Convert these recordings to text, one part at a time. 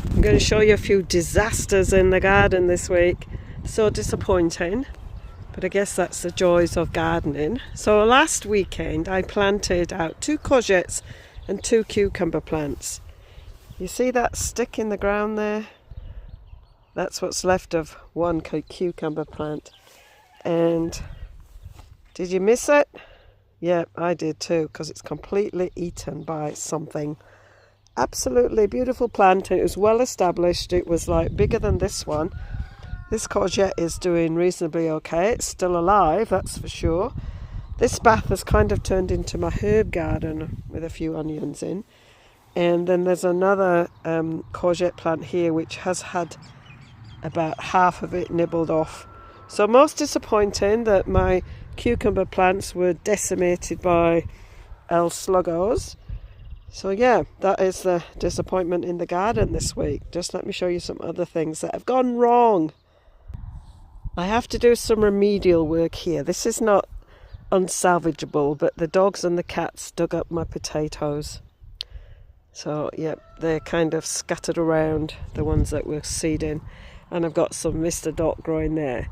I'm going to show you a few disasters in the garden this week. So disappointing, but I guess that's the joys of gardening. So last weekend I planted out 2 courgettes and 2 cucumber plants. You see that stick in the ground there? That's what's left of one cucumber plant. And did you miss it? Yeah, I did too, because it's completely eaten by something. Absolutely beautiful plant. It was well established. It was like bigger than this one. This courgette is doing reasonably okay. It's still alive, that's for sure. This bath has kind of turned into my herb garden with a few onions in. And then there's another courgette plant here which has had about half of it nibbled off. So most disappointing that my cucumber plants were decimated by L. sluggos. So yeah, that is the disappointment in the garden this week. Just let me show you some other things that have gone wrong. I have to do some remedial work here. This is not unsalvageable, but the dogs and the cats dug up my potatoes. So yeah, they're kind of scattered around, the ones that were seeding. And I've got some Mr. Dot growing there.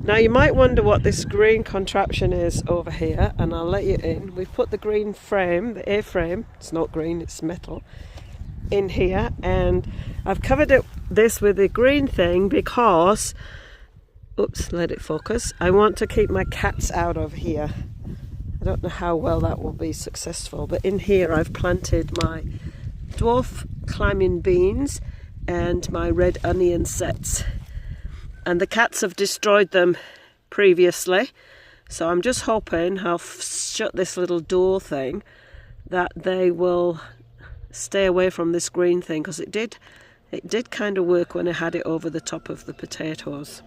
Now you might wonder what this green contraption is over here, and I'll let you in. We've put the green frame, the A-frame, it's not green, it's metal, in here, and I've covered this with the green thing because, oops, let it focus, I want to keep my cats out of here. I don't know how well that will be successful, but in here I've planted my dwarf climbing beans and my red onion sets, and the cats have destroyed them previously, so I'm just hoping I'll shut this little door thing that they will stay away from this green thing, because it did kind of work when I had it over the top of the potatoes.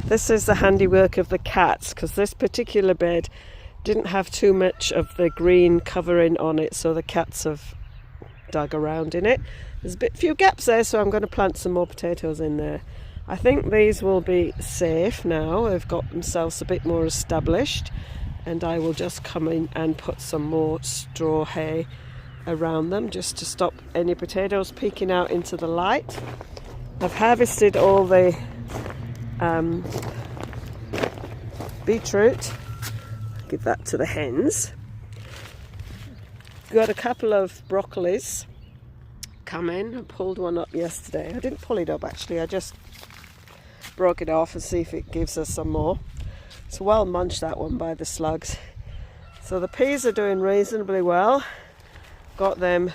This is the handiwork of the cats, because this particular bed didn't have too much of the green covering on it, so the cats have dug around in it. There's a few gaps there, so I'm going to plant some more potatoes in there. I think these will be safe now. They've got themselves a bit more established, and I will just come in and put some more straw hay around them just to stop any potatoes peeking out into the light. I've harvested all the beetroot. Give that to the hens. Got a couple of broccolis come in. I pulled one up yesterday. I didn't pull it up actually, I just broke it off and see if it gives us some more. It's well munched, that one, by the slugs. So the peas are doing reasonably well. Got them,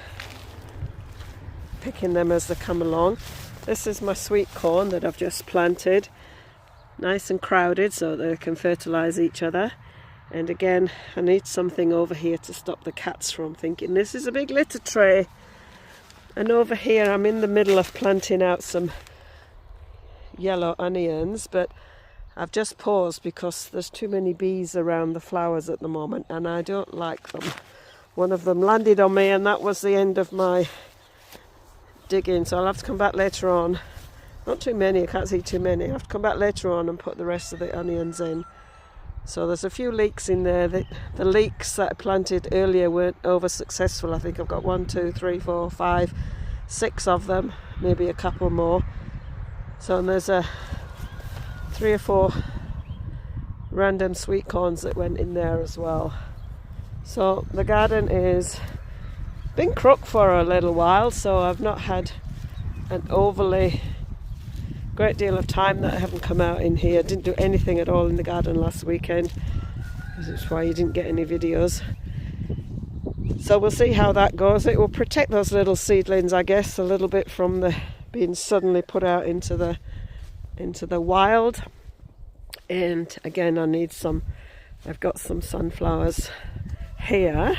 picking them as they come along. This is my sweet corn that I've just planted. Nice and crowded so they can fertilise each other. And again, I need something over here to stop the cats from thinking this is a big litter tray. And over here I'm in the middle of planting out some yellow onions, but I've just paused because there's too many bees around the flowers at the moment and I don't like them. One of them landed on me and that was the end of my digging, so I'll have to come back later on. Not too many, I can't see too many. I have to come back later on and put the rest of the onions in. So there's a few leeks in there. The leeks that I planted earlier weren't over successful. I think I've got 1, 2, 3, 4, 5, 6 of them, maybe a couple more. So and there's 3 or 4 random sweet corns that went in there as well. So the garden is been crooked for a little while, so I've not had an overly great deal of time that I haven't come out in here. Didn't do anything at all in the garden last weekend, which is why you didn't get any videos. So we'll see how that goes. It will protect those little seedlings, I guess, a little bit from the being suddenly put out into the wild. And again, I've got some sunflowers here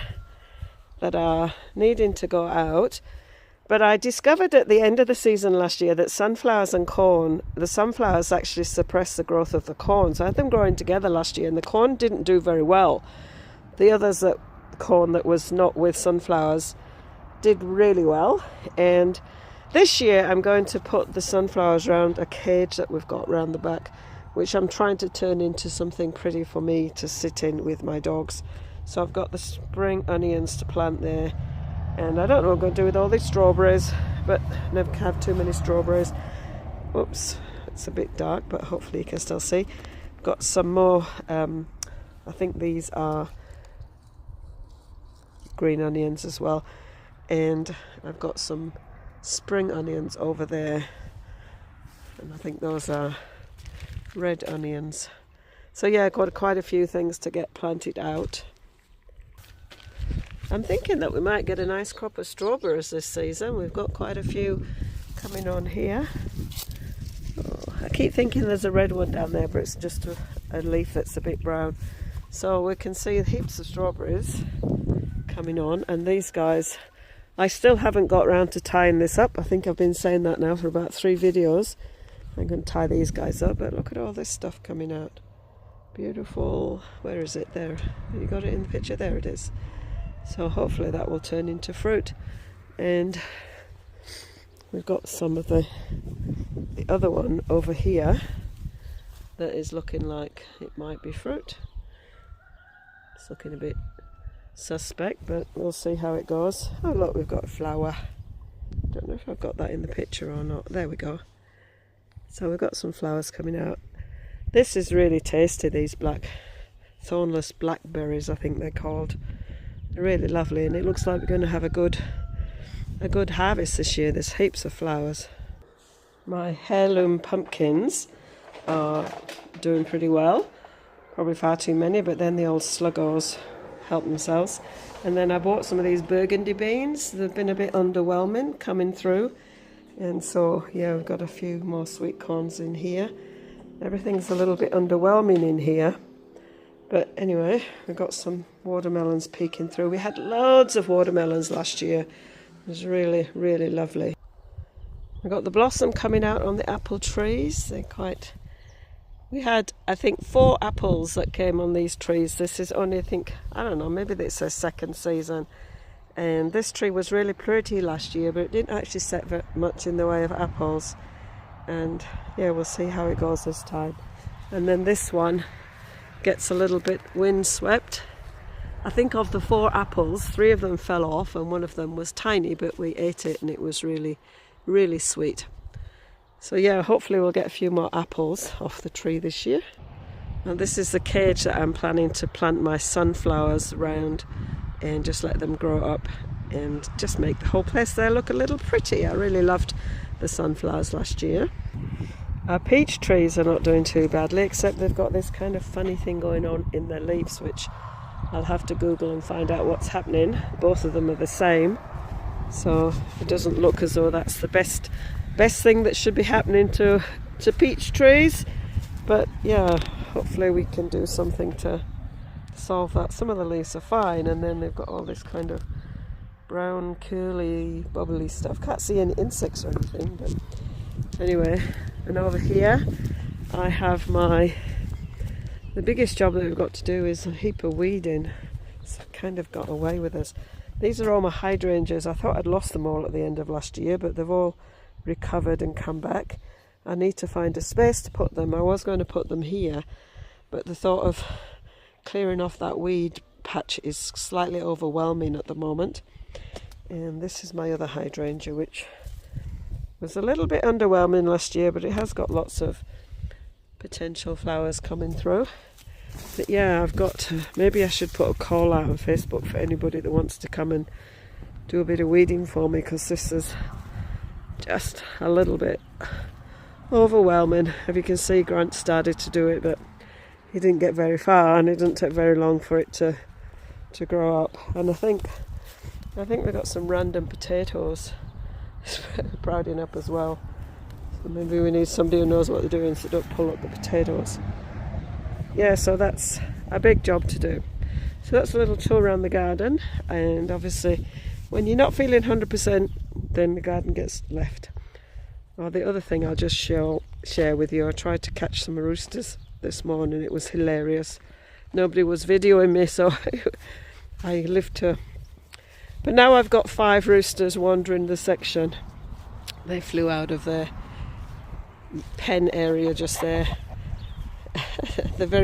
that are needing to go out. But I discovered at the end of the season last year that sunflowers and corn, the sunflowers actually suppress the growth of the corn. So I had them growing together last year and the corn didn't do very well. The others, corn that was not with sunflowers, did really well. And this year I'm going to put the sunflowers around a cage that we've got around the back, which I'm trying to turn into something pretty for me to sit in with my dogs. So I've got the spring onions to plant there. And I don't know what I'm going to do with all these strawberries. but never have too many strawberries. Oops, it's a bit dark, but hopefully you can still see. Got some more, I think these are green onions as well, and I've got some spring onions over there, and I think those are red onions. So yeah, got quite a few things to get planted out. I'm thinking that we might get a nice crop of strawberries this season. We've got quite a few coming on here. Oh, I keep thinking there's a red one down there, but it's just a leaf that's a bit brown. So we can see heaps of strawberries coming on, and these guys, I still haven't got around to tying this up. I think I've been saying that now for about 3 videos. I'm going to tie these guys up, but look at all this stuff coming out. Beautiful. Where is it? There. You got it in the picture? There it is. So hopefully that will turn into fruit. And we've got some of the other one over here that is looking like it might be fruit. It's looking a bit suspect, but we'll see how it goes. Oh look, we've got a flower. Don't know if I've got that in the picture or not. There we go. So we've got some flowers coming out. This is really tasty, these thornless blackberries, I think they're called. They're really lovely, and it looks like we're going to have a good harvest this year. There's heaps of flowers. My heirloom pumpkins are doing pretty well. Probably far too many, but then the old sluggos help themselves. And then I bought some of these burgundy beans. They've been a bit underwhelming coming through. And so, yeah, we've got a few more sweet corns in here. Everything's a little bit underwhelming in here. But anyway, we've got some watermelons peeking through. We had loads of watermelons last year. It was really, really lovely. We've got the blossom coming out on the apple trees. They're quite... We had, I think, 4 apples that came on these trees. This is only, I don't know, maybe it's their 2nd season. And this tree was really pretty last year, but it didn't actually set very much in the way of apples. And yeah, we'll see how it goes this time. And then this one gets a little bit windswept. I think of the 4 apples, 3 of them fell off, and one of them was tiny, but we ate it and it was really, really sweet. So yeah, hopefully we'll get a few more apples off the tree this year. And this is the cage that I'm planning to plant my sunflowers around and just let them grow up and just make the whole place there look a little pretty. I really loved the sunflowers last year. Our peach trees are not doing too badly, except they've got this kind of funny thing going on in their leaves, which I'll have to Google and find out what's happening. Both of them are the same, so it doesn't look as though that's the best thing that should be happening to peach trees. But yeah, hopefully we can do something to solve that. Some of the leaves are fine, and then they've got all this kind of brown, curly, bubbly stuff. Can't see any insects or anything, but anyway. And over here I have the biggest job that we've got to do is a heap of weeding. It's kind of got away with us. These are all my hydrangeas. I thought I'd lost them all at the end of last year, but they've all recovered and come back. I need to find a space to put them. I was going to put them here, but the thought of clearing off that weed patch is slightly overwhelming at the moment. And this is my other hydrangea, which was a little bit underwhelming last year, but it has got lots of potential flowers coming through. But yeah, I've got to, maybe I should put a call out on Facebook for anybody that wants to come and do a bit of weeding for me, because this is just a little bit overwhelming. If you can see, Grant started to do it, but he didn't get very far, and it didn't take very long for it to grow up. And I think we've got some random potatoes sprouting up as well. So maybe we need somebody who knows what they're doing, so don't pull up the potatoes. Yeah, so that's a big job to do. So that's a little tour around the garden, and obviously when you're not feeling 100%, then the garden gets left. Well, the other thing I'll just share with you, I tried to catch some roosters this morning. It was hilarious. Nobody was videoing me, so I lived to... But now I've got 5 roosters wandering the section. They flew out of their pen area just there. They're very